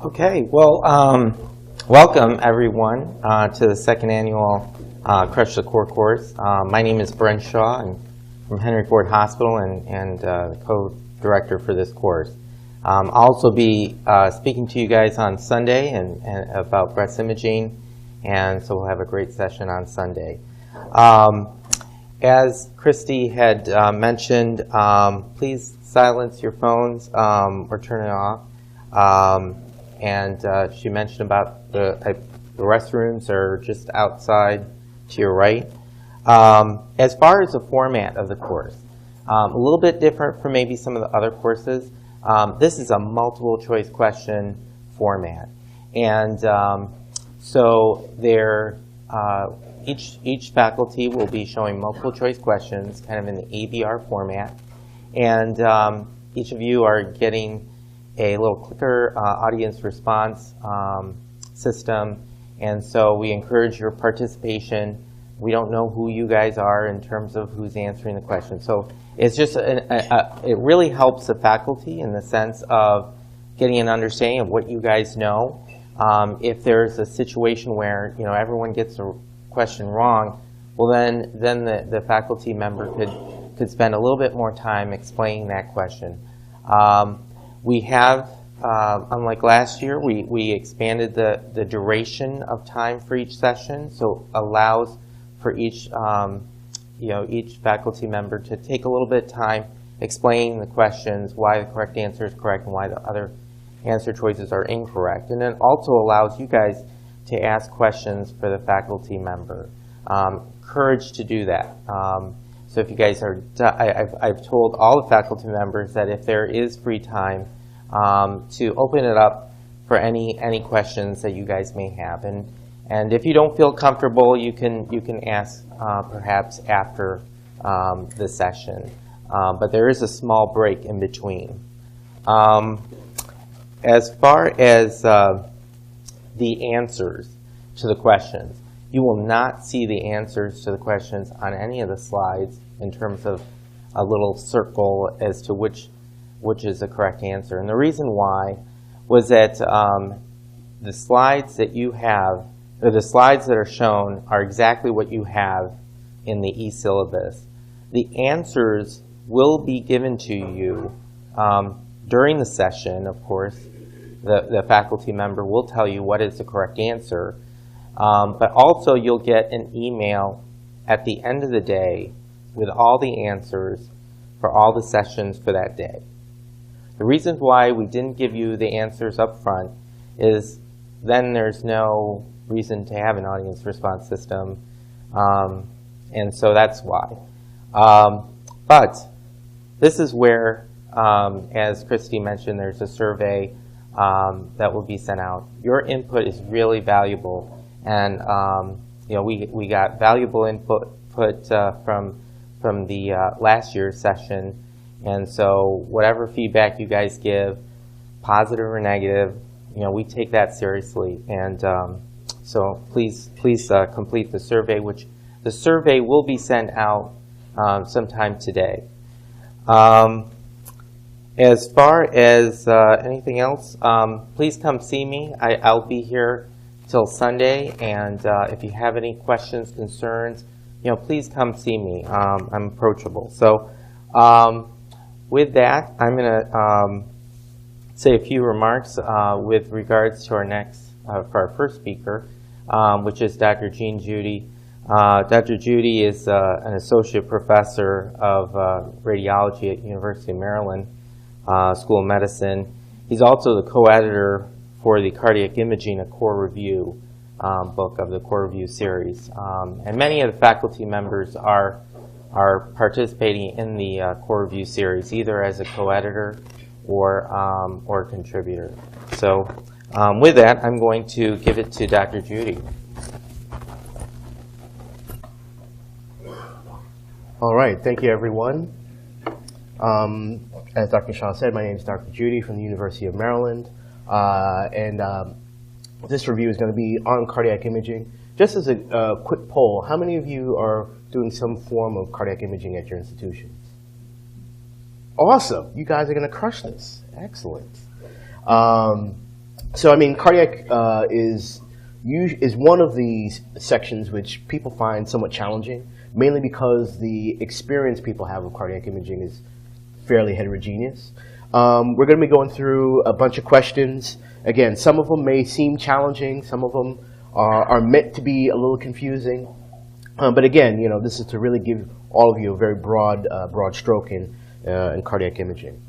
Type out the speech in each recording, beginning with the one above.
Okay, well, welcome everyone to the second annual Crush the Core course. My name is Brent Shaw. I'm from Henry Ford Hospital and the co-director for this course. I'll also be speaking to you guys on Sunday and about breast imaging, and so we'll have a great session on Sunday. As Christy had mentioned, please silence your phones or turn it off. And she mentioned about the restrooms are just outside to your right. As far as the format of the course, a little bit different from maybe some of the other courses. This is a multiple choice question format. And so there, each faculty will be showing multiple choice questions kind of in the ABR format. And each of you are getting a little clicker audience response system, and so we encourage your participation. We don't know who you guys are in terms of who's answering the question, so it's just it really helps the faculty in the sense of getting an understanding of what you guys know. If there's a situation where everyone gets a question wrong, well then the faculty member could spend a little bit more time explaining that question. We have, unlike last year, we expanded the duration of time for each session, so allows for each each faculty member to take a little bit of time explaining the questions, why the correct answer is correct and why the other answer choices are incorrect, and then also allows you guys to ask questions for the faculty member. Encouraged to do that. So if you guys are, I've told all the faculty members that if there is free time, to open it up for any questions that you guys may have, and if you don't feel comfortable, you can ask perhaps after the session, but there is a small break in between. As far as the answers to the questions, you will not see the answers to the questions on any of the slides in terms of a little circle as to which is the correct answer. And the reason why was that the slides that you have, or the slides that are shown, are exactly what you have in the e-syllabus. The answers will be given to you during the session, of course. The faculty member will tell you what is the correct answer. But also you'll get an email at the end of the day with all the answers for all the sessions for that day. The reason why we didn't give you the answers up front is then there's no reason to have an audience response system, and so that's why. But this is where, as Christy mentioned, there's a survey that will be sent out. Your input is really valuable. And we got valuable input from the last year's session, and so whatever feedback you guys give, positive or negative, we take that seriously. And so please complete the survey, which the survey will be sent out sometime today. As far as anything else, please come see me. I'll be here till Sunday, and if you have any questions, concerns, please come see me. I'm approachable. So with that, I'm going to say a few remarks with regards to our next, for our first speaker, which is Dr. Jean Judy. Dr. Judy is an associate professor of radiology at University of Maryland School of Medicine. He's also the co-editor for the Cardiac Imaging, a Core Review book of the Core Review series. And many of the faculty members are participating in the Core Review series, either as a co-editor or contributor. So with that, I'm going to give it to Dr. Judy. All right, thank you everyone. As Dr. Shaw said, my name is Dr. Judy from the University of Maryland. This review is going to be on cardiac imaging. Just as a quick poll, how many of you are doing some form of cardiac imaging at your institutions? Awesome. You guys are going to crush this. Excellent. So, I mean, cardiac is one of these sections which people find somewhat challenging, mainly because the experience people have with cardiac imaging is fairly heterogeneous. We're going to be going through a bunch of questions. Again, some of them may seem challenging, some of them are meant to be a little confusing. But again, this is to really give all of you a very broad stroke in cardiac imaging.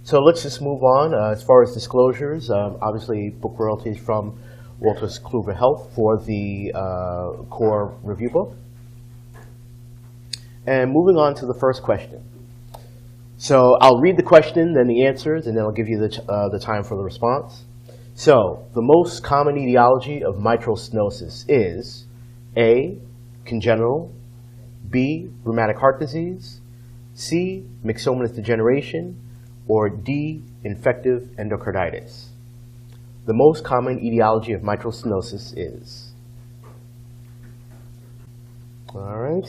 So let's just move on. As far as disclosures, obviously book royalties from Wolters Kluwer Health for the core review book. And moving on to the first question. So I'll read the question, then the answers, and then I'll give you the time for the response. So the most common etiology of mitral stenosis is A, congenital, B, rheumatic heart disease, C, myxomatous degeneration, or D, infective endocarditis. The most common etiology of mitral stenosis is. All right.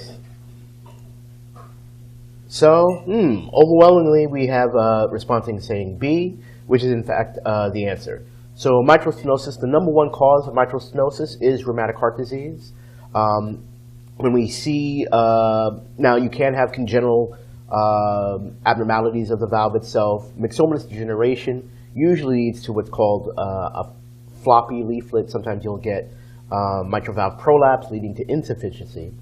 So, overwhelmingly, we have responding saying B, which is in fact the answer. So, mitral stenosis, the number one cause of mitral stenosis is rheumatic heart disease. When we see, now you can have congenital abnormalities of the valve itself. Myxomatous degeneration usually leads to what's called a floppy leaflet. Sometimes you'll get mitral valve prolapse leading to insufficiency.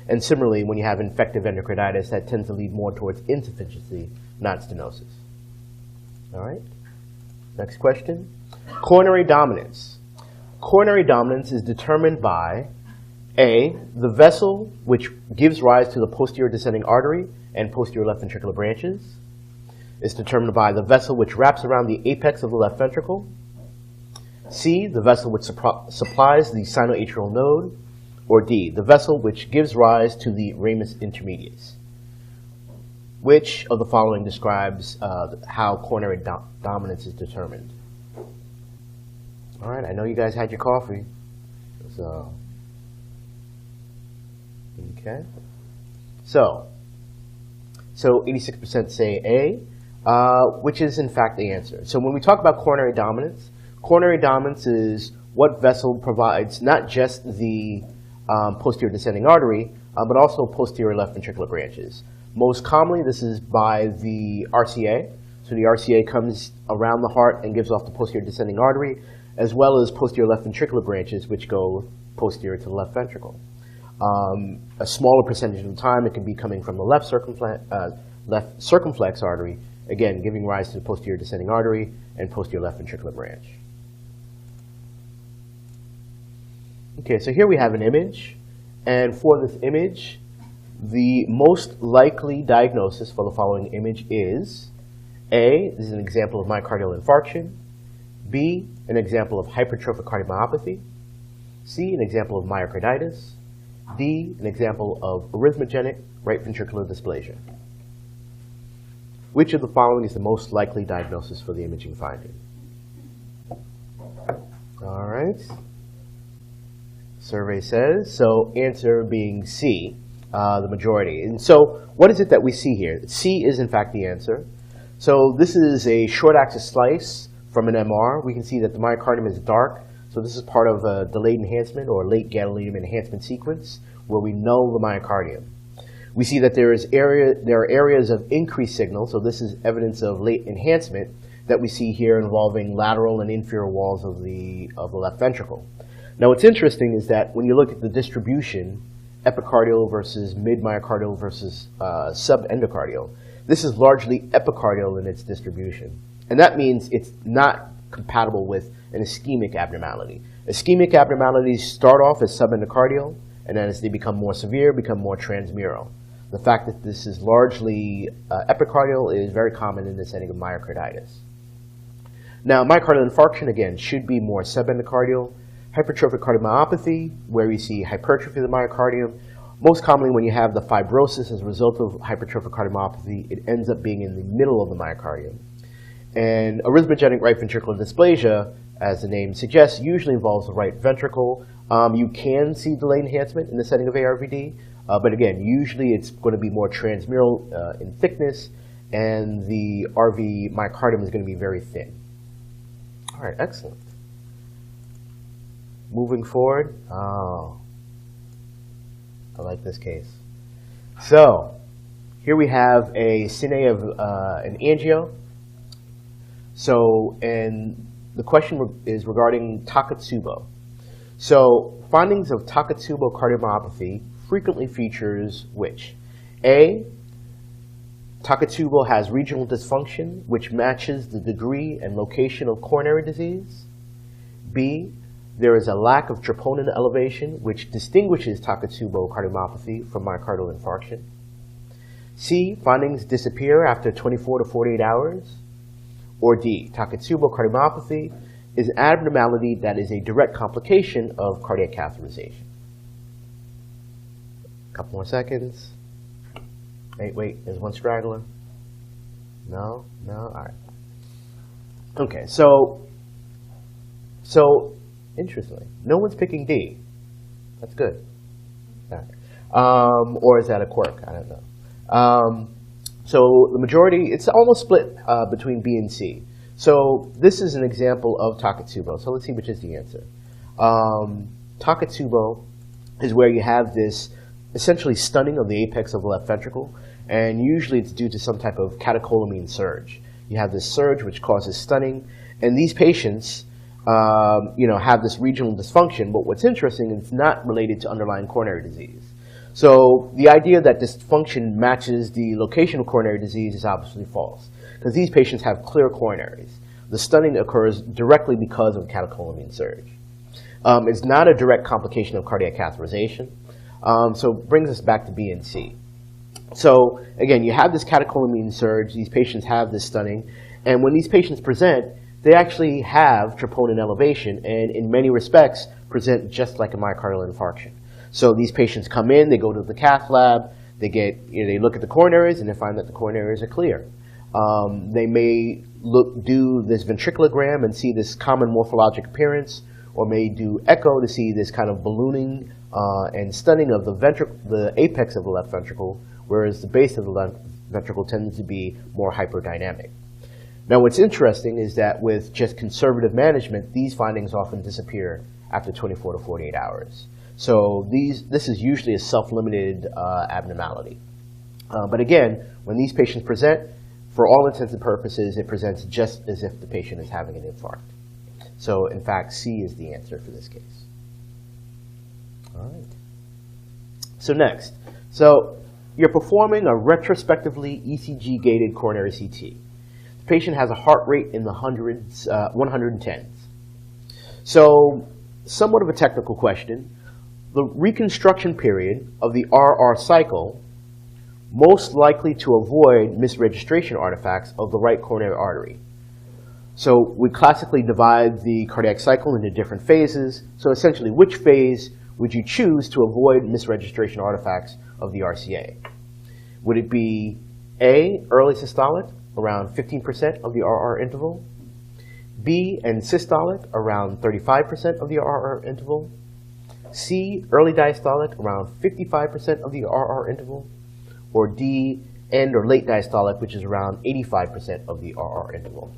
And similarly, when you have infective endocarditis, that tends to lead more towards insufficiency, not stenosis. All right, next question. Coronary dominance. Coronary dominance is determined by A, the vessel which gives rise to the posterior descending artery and posterior left ventricular branches. Is determined by the vessel which wraps around the apex of the left ventricle. C, the vessel which supplies the sinoatrial node. Or D, the vessel which gives rise to the ramus intermedius. Which of the following describes how coronary dominance is determined? All right, I know you guys had your coffee. So, okay. So 86% say A, which is in fact the answer. So when we talk about coronary dominance is what vessel provides not just the posterior descending artery, but also posterior left ventricular branches. Most commonly, this is by the RCA. So the RCA comes around the heart and gives off the posterior descending artery, as well as posterior left ventricular branches, which go posterior to the left ventricle. A smaller percentage of the time, it can be coming from the left circumflex artery, again, giving rise to the posterior descending artery and posterior left ventricular branch. Okay, so here we have an image, and for this image, the most likely diagnosis for the following image is A, this is an example of myocardial infarction, B, an example of hypertrophic cardiomyopathy, C, an example of myocarditis, D, an example of arrhythmogenic right ventricular dysplasia. Which of the following is the most likely diagnosis for the imaging finding? All right. Survey says, so answer being C, the majority. And so what is it that we see here? C is in fact the answer. So this is a short axis slice from an MR. We can see that the myocardium is dark. So this is part of a delayed enhancement or late gadolinium enhancement sequence where we null the myocardium. We see that there are areas of increased signal. So this is evidence of late enhancement that we see here involving lateral and inferior walls of the left ventricle. Now what's interesting is that when you look at the distribution, epicardial versus mid-myocardial versus subendocardial, this is largely epicardial in its distribution. And that means it's not compatible with an ischemic abnormality. Ischemic abnormalities start off as subendocardial, and then as they become more severe, become more transmural. The fact that this is largely epicardial is very common in the setting of myocarditis. Now, myocardial infarction, again, should be more subendocardial. Hypertrophic cardiomyopathy, where you see hypertrophy of the myocardium. Most commonly when you have the fibrosis as a result of hypertrophic cardiomyopathy, it ends up being in the middle of the myocardium. And arrhythmogenic right ventricular dysplasia, as the name suggests, usually involves the right ventricle. You can see delayed enhancement in the setting of ARVD, but again, usually it's going to be more transmural in thickness, and the RV myocardium is going to be very thin. All right, excellent. Moving forward. Oh, I like this case. So, here we have a cine of an angio. So, and the question is regarding Takotsubo. So, findings of Takotsubo cardiomyopathy frequently features which? A, Takotsubo has regional dysfunction, which matches the degree and location of coronary disease. B, there is a lack of troponin elevation, which distinguishes Takotsubo cardiomyopathy from myocardial infarction. C, findings disappear after 24 to 48 hours. Or D, Takotsubo cardiomyopathy is an abnormality that is a direct complication of cardiac catheterization. A couple more seconds. Wait, there's one straggler. No, all right. Okay, so interestingly, no one's picking D. That's good. All right. Or is that a quirk? I don't know. So the majority, it's almost split between B and C. So this is an example of Takotsubo. So let's see which is the answer. Takotsubo is where you have this essentially stunning of the apex of the left ventricle, and usually it's due to some type of catecholamine surge. You have this surge which causes stunning, and these patients have this regional dysfunction, but what's interesting is it's not related to underlying coronary disease. So the idea that dysfunction matches the location of coronary disease is obviously false, because these patients have clear coronaries. The stunning occurs directly because of catecholamine surge. It's not a direct complication of cardiac catheterization, so it brings us back to B and C. So again, you have this catecholamine surge, these patients have this stunning, and when these patients present, they actually have troponin elevation, and in many respects present just like a myocardial infarction. So these patients come in, they go to the cath lab, they look at the coronaries, and they find that the coronaries are clear. They may do this ventriculogram and see this common morphologic appearance, or may do echo to see this kind of ballooning and stunning of the apex of the left ventricle, whereas the base of the left ventricle tends to be more hyperdynamic. Now what's interesting is that with just conservative management, these findings often disappear after 24 to 48 hours. So this is usually a self-limited abnormality. But again, when these patients present, for all intents and purposes, it presents just as if the patient is having an infarct. So in fact, C is the answer for this case. All right. So next, you're performing a retrospectively ECG-gated coronary CT. The patient has a heart rate in the 110s. So somewhat of a technical question. The reconstruction period of the RR cycle most likely to avoid misregistration artifacts of the right coronary artery. So we classically divide the cardiac cycle into different phases. So essentially, which phase would you choose to avoid misregistration artifacts of the RCA? Would it be A, early systolic, around 15% of the RR interval? B, and systolic, around 35% of the RR interval? C, early diastolic, around 55% of the RR interval? Or D, end or late diastolic, which is around 85% of the RR interval?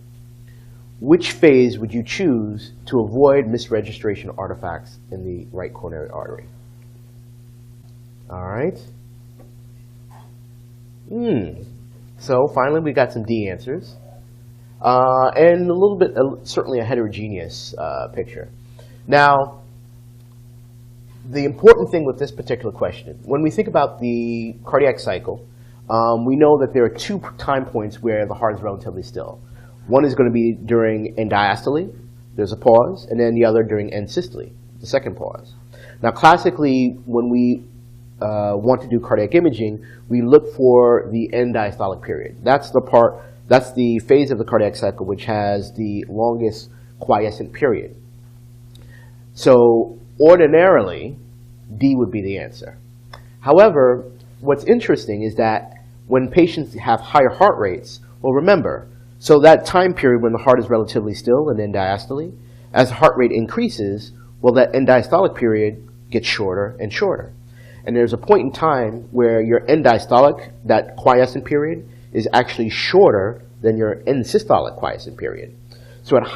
Which phase would you choose to avoid misregistration artifacts in the right coronary artery? All right. So finally, we got some D answers. And a little bit, certainly a heterogeneous picture. Now, the important thing with this particular question, when we think about the cardiac cycle, we know that there are two time points where the heart is relatively still. One is going to be during end diastole, there's a pause, and then the other during end systole, the second pause. Now classically, when we want to do cardiac imaging, we look for the end diastolic period. That's the phase of the cardiac cycle which has the longest quiescent period. So ordinarily, D would be the answer. However, what's interesting is that when patients have higher heart rates, well remember, so that time period when the heart is relatively still and end diastole, as the heart rate increases, well that end diastolic period gets shorter and shorter. And there's a point in time where your end diastolic, that quiescent period, is actually shorter than your end systolic quiescent period. So at